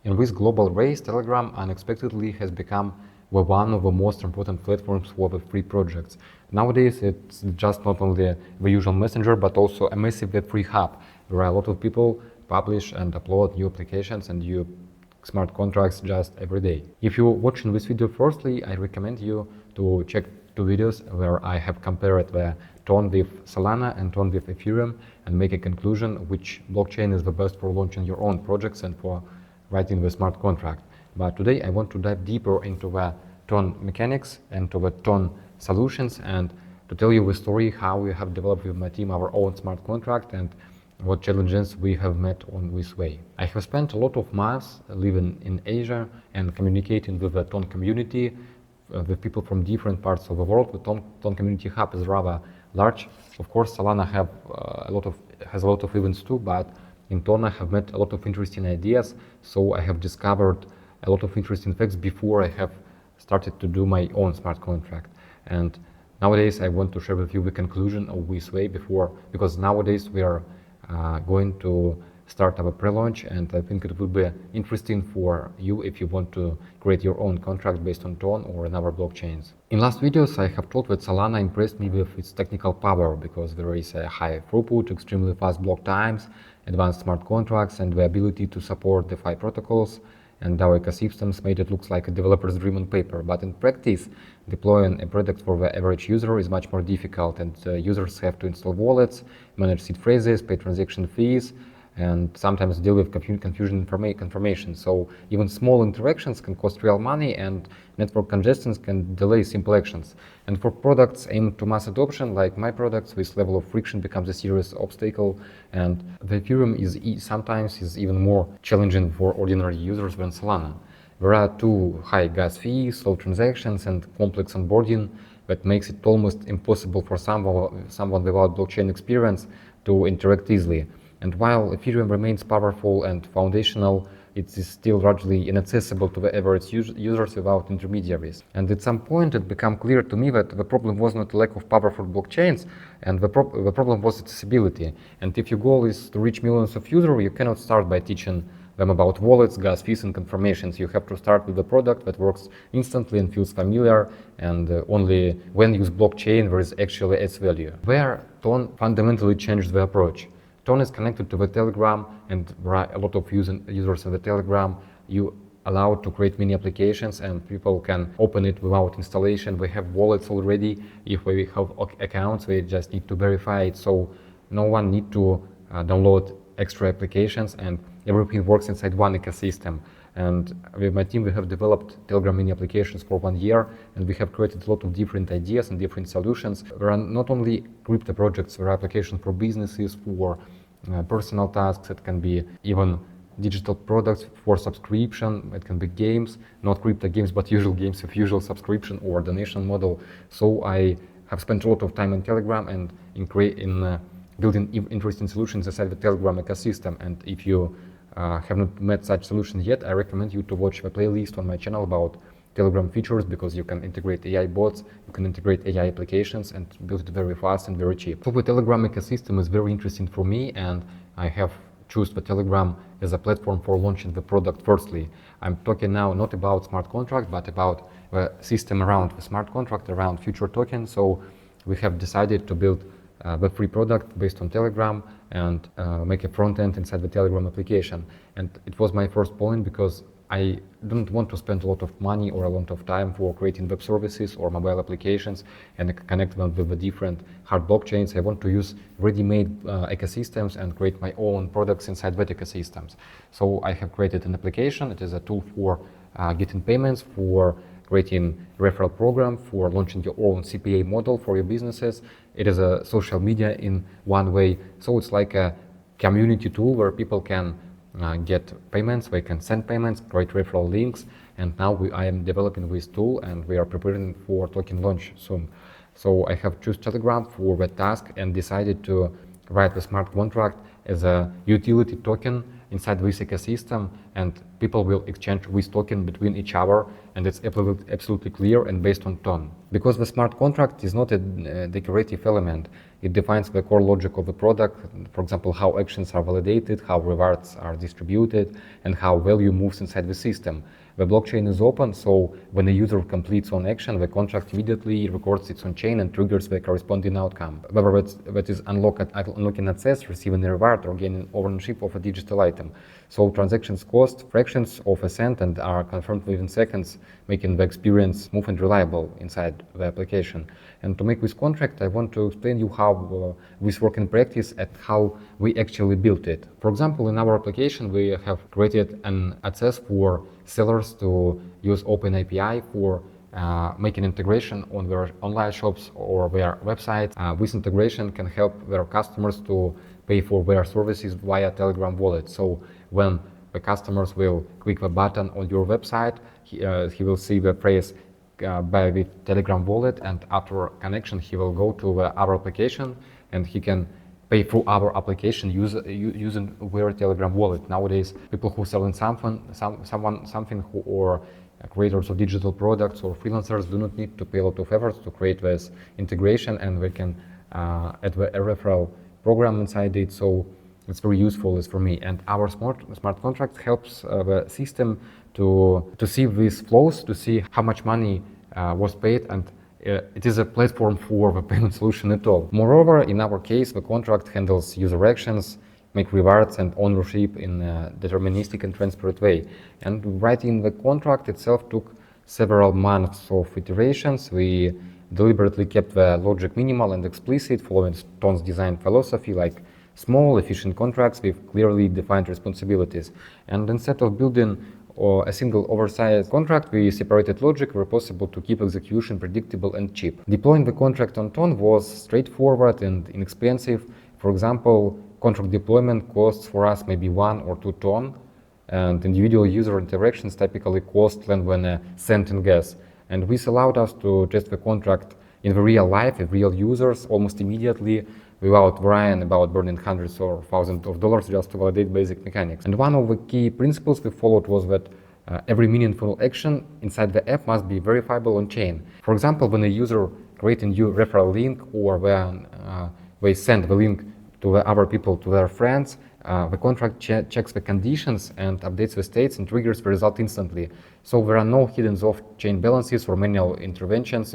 In this global race, Telegram unexpectedly has become one of the most important platforms for the free projects. Nowadays, it's just not only the usual messenger, but also a massive Web3 hub, where a lot of people publish and upload new applications and new smart contracts just every day. If you're watching this video firstly, I recommend you to check two videos where I have compared the Ton with Solana and Ton with Ethereum and make a conclusion which blockchain is the best for launching your own projects and for writing the smart contract. But today I want to dive deeper into the Ton mechanics and to the Ton solutions and to tell you the story how we have developed with my team our own smart contract and what challenges we have met on this way. I have spent a lot of months living in Asia and communicating with the Ton community, with people from different parts of the world. The Ton community hub is rather large. Of course, Solana has a lot of events too, but in Ton I have met a lot of interesting ideas, so I have discovered a lot of interesting facts before I have started to do my own smart contract. And nowadays I want to share with you the conclusion of this way because nowadays we are going to start our pre-launch, and I think it will be interesting for you if you want to create your own contract based on Ton or another blockchains. In last videos I have told that Solana impressed me with its technical power because there is a high throughput, extremely fast block times, advanced smart contracts, and the ability to support DeFi protocols, and our ecosystems made it look like a developer's dream on paper. But in practice, deploying a product for the average user is much more difficult, and users have to install wallets, manage seed phrases, pay transaction fees, and sometimes deal with confusion information. So even small interactions can cost real money, and network congestion can delay simple actions. And for products aimed to mass adoption, like my products, this level of friction becomes a serious obstacle, and the Ethereum sometimes is even more challenging for ordinary users than Solana. There are too high gas fees, slow transactions, and complex onboarding that makes it almost impossible for someone without blockchain experience to interact easily. And while Ethereum remains powerful and foundational, it is still largely inaccessible to the average users without intermediaries. And at some point it became clear to me that the problem was not lack of powerful blockchains, and the problem was accessibility. And if your goal is to reach millions of users, you cannot start by teaching them about wallets, gas fees, and confirmations. You have to start with a product that works instantly and feels familiar, and only when used blockchain there is actually adds value. Where Ton fundamentally changed the approach. Ton is connected to the Telegram, and there are a lot of users in the Telegram. You allow to create many applications, and people can open it without installation. We have wallets already. If we have accounts, we just need to verify it. So no one need to download extra applications, and everything works inside one ecosystem. And with my team, we have developed Telegram mini applications for 1 year, and we have created a lot of different ideas and different solutions. There are not only crypto projects, there are applications for businesses, for personal tasks. It can be even digital products for subscription. It can be games, not crypto games, but usual games with usual subscription or donation model. So I have spent a lot of time on Telegram and in building interesting solutions inside the Telegram ecosystem. And if you have not met such solutions yet, I recommend you to watch the playlist on my channel about Telegram features, because you can integrate AI bots, you can integrate AI applications and build it very fast and very cheap. So the Telegram ecosystem is very interesting for me, and I have chosen the Telegram as a platform for launching the product firstly. I'm talking now not about smart contract, but about the system around the smart contract, around future tokens. So we have decided to build the free product based on Telegram and make a front end inside the Telegram application. And it was my first point because I don't want to spend a lot of money or a lot of time for creating web services or mobile applications and connect them with the different hard blockchains. I want to use ready-made ecosystems and create my own products inside that ecosystems. So I have created an application. It is a tool for getting payments, for creating referral program, for launching your own CPA model for your businesses. It is a social media in one way. So it's like a community tool where people can get payments, they can send payments, create referral links, and now I am developing this tool and we are preparing for token launch soon. So I have chosen Telegram for that task and decided to write the smart contract as a utility token inside this ecosystem, and people will exchange this token between each other, and it's absolutely clear and based on Ton. Because the smart contract is not a decorative element, It defines the core logic of the product, for example, how actions are validated, how rewards are distributed, and how value moves inside the system. The blockchain is open, so when a user completes one action, the contract immediately records it on chain and triggers the corresponding outcome, whether that is unlocking access, receiving a reward, or gaining ownership of a digital item. So transactions cost fractions of a cent and are confirmed within seconds, making the experience smooth and reliable inside the application. And to make this contract, I want to explain you how this works in practice and how we actually built it. For example, in our application, we have created an access for sellers to use OpenAPI for making integration on their online shops or their websites. This integration can help their customers to pay for their services via Telegram wallet. So when the customers will click the button on your website, he will see the phrase by the Telegram wallet, and after connection he will go to our application and he can pay through our application using their Telegram wallet. Nowadays, people who selling something or creators of digital products or freelancers do not need to pay a lot of efforts to create this integration, and they can add a referral program inside it. So it's very useful for me. And our smart contract helps the system to see these flows, to see how much money was paid, and it is a platform for the payment solution at all. Moreover, in our case, the contract handles user actions, make rewards and ownership in a deterministic and transparent way. And writing the contract itself took several months of iterations. We deliberately kept the logic minimal and explicit, following Stone's design philosophy, like small, efficient contracts with clearly defined responsibilities. And instead of building a single oversized contract, we separated logic where possible to keep execution predictable and cheap. Deploying the contract on Ton was straightforward and inexpensive. For example, contract deployment costs for us maybe 1 or 2 ton, and individual user interactions typically cost less than a cent in gas. And this allowed us to test the contract in the real life with real users almost immediately, without worrying about burning hundreds or thousands of dollars just to validate basic mechanics. And one of the key principles we followed was that every meaningful action inside the app must be verifiable on chain. For example, when a user creates a new referral link, or when they send the link to the other people, to their friends, the contract checks the conditions and updates the states and triggers the result instantly. So there are no hidden off-chain balances or manual interventions.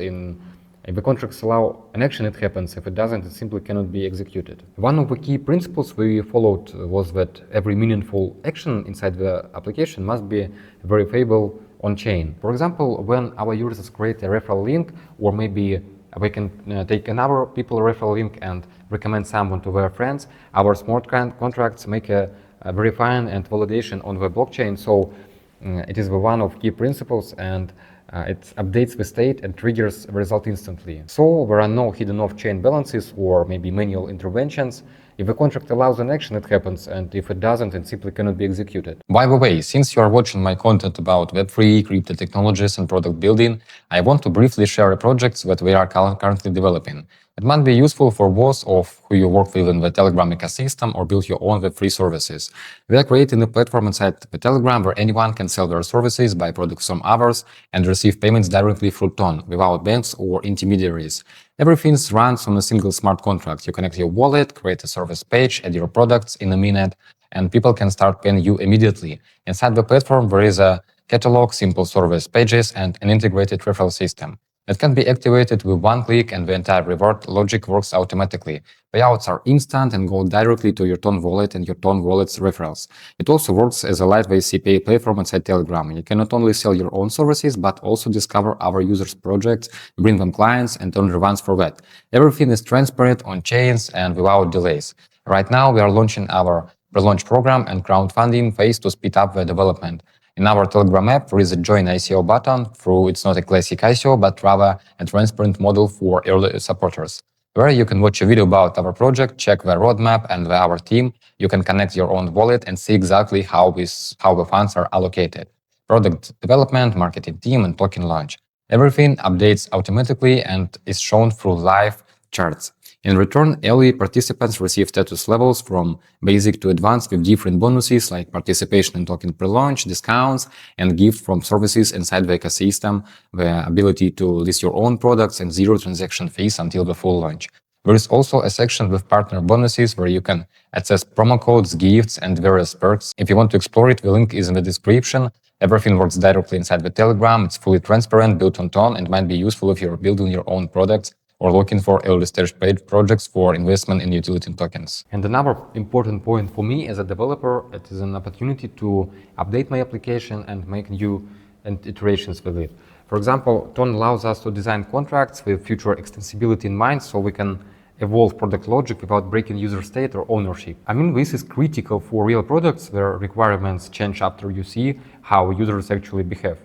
If the contracts allow an action, it happens. If it doesn't, it simply cannot be executed. One of the key principles we followed was that every meaningful action inside the application must be verifiable on chain. For example, when our users create a referral link, or maybe we can take another people's referral link and recommend someone to their friends, our smart contracts make a verifying and validation on the blockchain. So it is one of key principles, and it updates the state and triggers the result instantly. So there are no hidden off-chain balances or maybe manual interventions. If the contract allows an action, it happens, and if it doesn't, it simply cannot be executed. By the way, since you are watching my content about Web3, crypto technologies, and product building, I want to briefly share a project that we are currently developing. It might be useful for those of who you work with in the Telegram ecosystem or build your own Web3 services. We are creating a platform inside the Telegram where anyone can sell their services, buy products from others, and receive payments directly through Ton, without banks or intermediaries. Everything runs on a single smart contract. You connect your wallet, create a service page, add your products in a minute, and people can start paying you immediately. Inside the platform, there is a catalog, simple service pages, and an integrated referral system. It can be activated with one click, and the entire reward logic works automatically. Payouts are instant and go directly to your Ton wallet and your Ton wallet's referrals. It also works as a lightweight CPA platform inside Telegram. You can not only sell your own services, but also discover our users' projects, bring them clients, and earn rewards for that. Everything is transparent on chains and without delays. Right now, we are launching our pre-launch program and crowdfunding phase to speed up the development. In our Telegram app, there is a Join ICO button. Through it's not a classic ICO, but rather a transparent model for early supporters, where you can watch a video about our project, check the roadmap and our team. You can connect your own wallet and see exactly how the funds are allocated. Product development, marketing team, and token launch. Everything updates automatically and is shown through live charts. In return, early participants receive status levels from basic to advanced with different bonuses like participation in token pre-launch, discounts, and gifts from services inside the ecosystem, the ability to list your own products, and zero transaction fees until the full launch. There is also a section with partner bonuses where you can access promo codes, gifts, and various perks. If you want to explore it, the link is in the description. Everything works directly inside the Telegram. It's fully transparent, built on Ton, and might be useful if you're building your own products or looking for early-stage paid projects for investment in utility tokens. And another important point for me as a developer, it is an opportunity to update my application and make new iterations with it. For example, Ton allows us to design contracts with future extensibility in mind, so we can evolve product logic without breaking user state or ownership. I mean, this is critical for real products where requirements change after you see how users actually behave.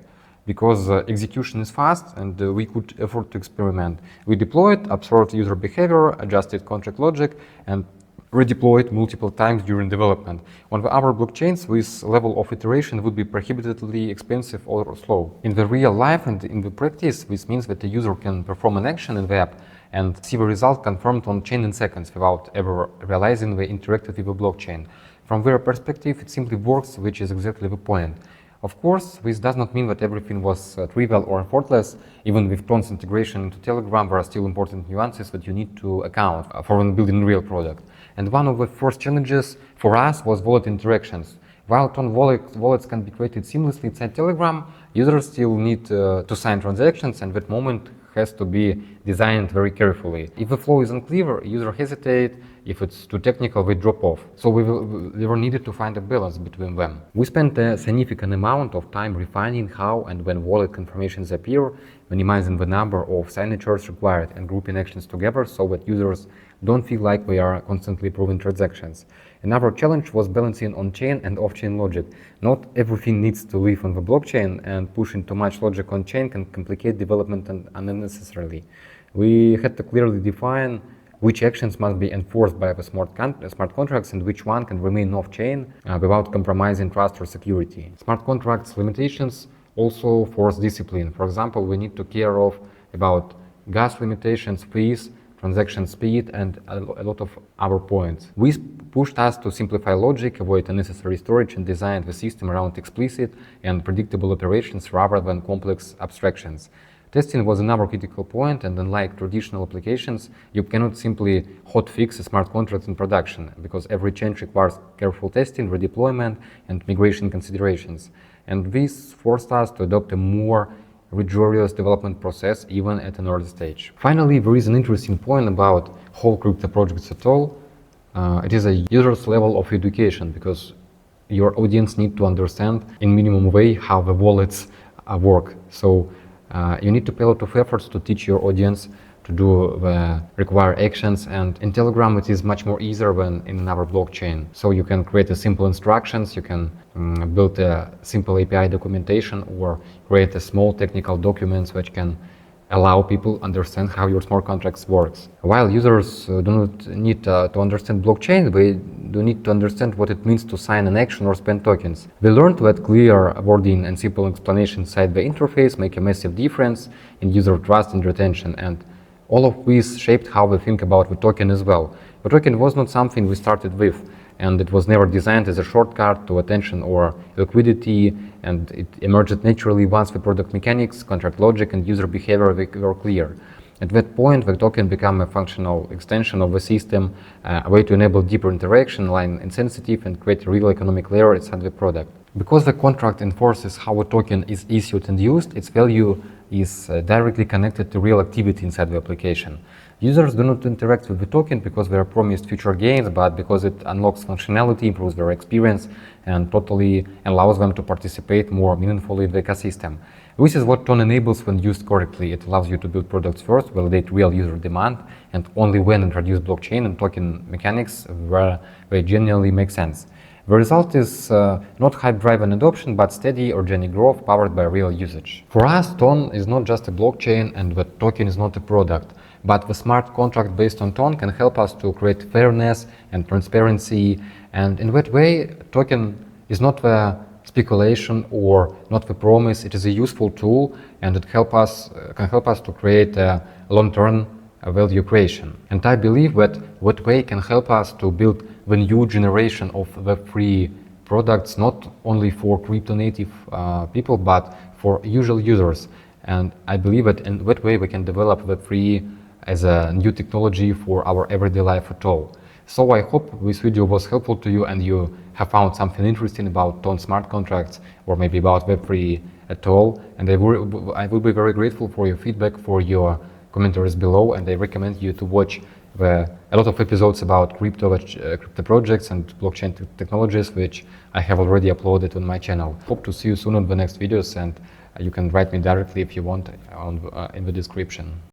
Because execution is fast and we could afford to experiment. We deployed, observed user behavior, adjusted contract logic, and redeployed multiple times during development. On the other blockchains, this level of iteration would be prohibitively expensive or slow. In the real life and in the practice, this means that the user can perform an action in the app and see the result confirmed on chain in seconds without ever realizing they interacted with the blockchain. From their perspective, it simply works, which is exactly the point. Of course, this does not mean that everything was trivial or effortless. Even with Ton's integration into Telegram, there are still important nuances that you need to account for when building a real product. And one of the first challenges for us was wallet interactions. While Ton wallets can be created seamlessly inside Telegram, users still need to sign transactions, and that moment has to be designed very carefully. If the flow is unclear, user hesitate. If it's too technical, we drop off. So we were needed to find a balance between them. We spent a significant amount of time refining how and when wallet confirmations appear, minimizing the number of signatures required and grouping actions together so that users don't feel like we are constantly proving transactions. Another challenge was balancing on-chain and off-chain logic. Not everything needs to live on the blockchain, and pushing too much logic on-chain can complicate development unnecessarily. We had to clearly define which actions must be enforced by the smart contracts and which one can remain off-chain without compromising trust or security. Smart contracts limitations also force discipline. For example, we need to care about gas limitations, fees, transaction speed, and a lot of other points. This pushed us to simplify logic, avoid unnecessary storage, and design the system around explicit and predictable operations rather than complex abstractions. Testing was another critical point, and unlike traditional applications, you cannot simply hotfix a smart contract in production, because every change requires careful testing, redeployment, and migration considerations. And this forced us to adopt a more rigorous development process even at an early stage. Finally, there is an interesting point about whole crypto projects at all. It is a user's level of education, because your audience need to understand in minimum way how the wallets work. So you need to pay a lot of efforts to teach your audience to do the required actions, and in Telegram it is much more easier than in another blockchain. So you can create a simple instructions, you can build a simple API documentation, or create a small technical documents which can allow people understand how your smart contracts works. While users do not need to understand blockchain, they do need to understand what it means to sign an action or spend tokens. We learned that clear wording and simple explanation inside the interface make a massive difference in user trust and retention, and all of this shaped how we think about the token as well. The token was not something we started with, and it was never designed as a shortcut to attention or liquidity, and it emerged naturally once the product mechanics, contract logic, and user behavior were clear. At that point, the token became a functional extension of the system, a way to enable deeper interaction, align insensitive, and create a real economic layer inside the product. Because the contract enforces how a token is issued and used, its value is directly connected to real activity inside the application. Users do not interact with the token because they are promised future gains, but because it unlocks functionality, improves their experience, and totally allows them to participate more meaningfully in the ecosystem. This is what Ton enables when used correctly. It allows you to build products first, validate real user demand, and only when introduce blockchain and token mechanics where they genuinely make sense. The result is not hype-driven adoption, but steady organic growth powered by real usage. For us, Ton is not just a blockchain, and the token is not a product, but the smart contract based on Ton can help us to create fairness and transparency. And in that way, token is not the speculation or not the promise. It is a useful tool, and it can help us to create a long-term value creation. And I believe that way can help us to build the new generation of Web3 products, not only for crypto native people, but for usual users. And I believe that in that way we can develop Web3 as a new technology for our everyday life at all. So I hope this video was helpful to you and you have found something interesting about Tone smart contracts or maybe about Web3 at all. And I will be very grateful for your feedback, for your commentaries below, and I recommend you to watch a lot of episodes about crypto projects and blockchain technologies, which I have already uploaded on my channel. Hope to see you soon on the next videos, and you can write me directly if you want in the description.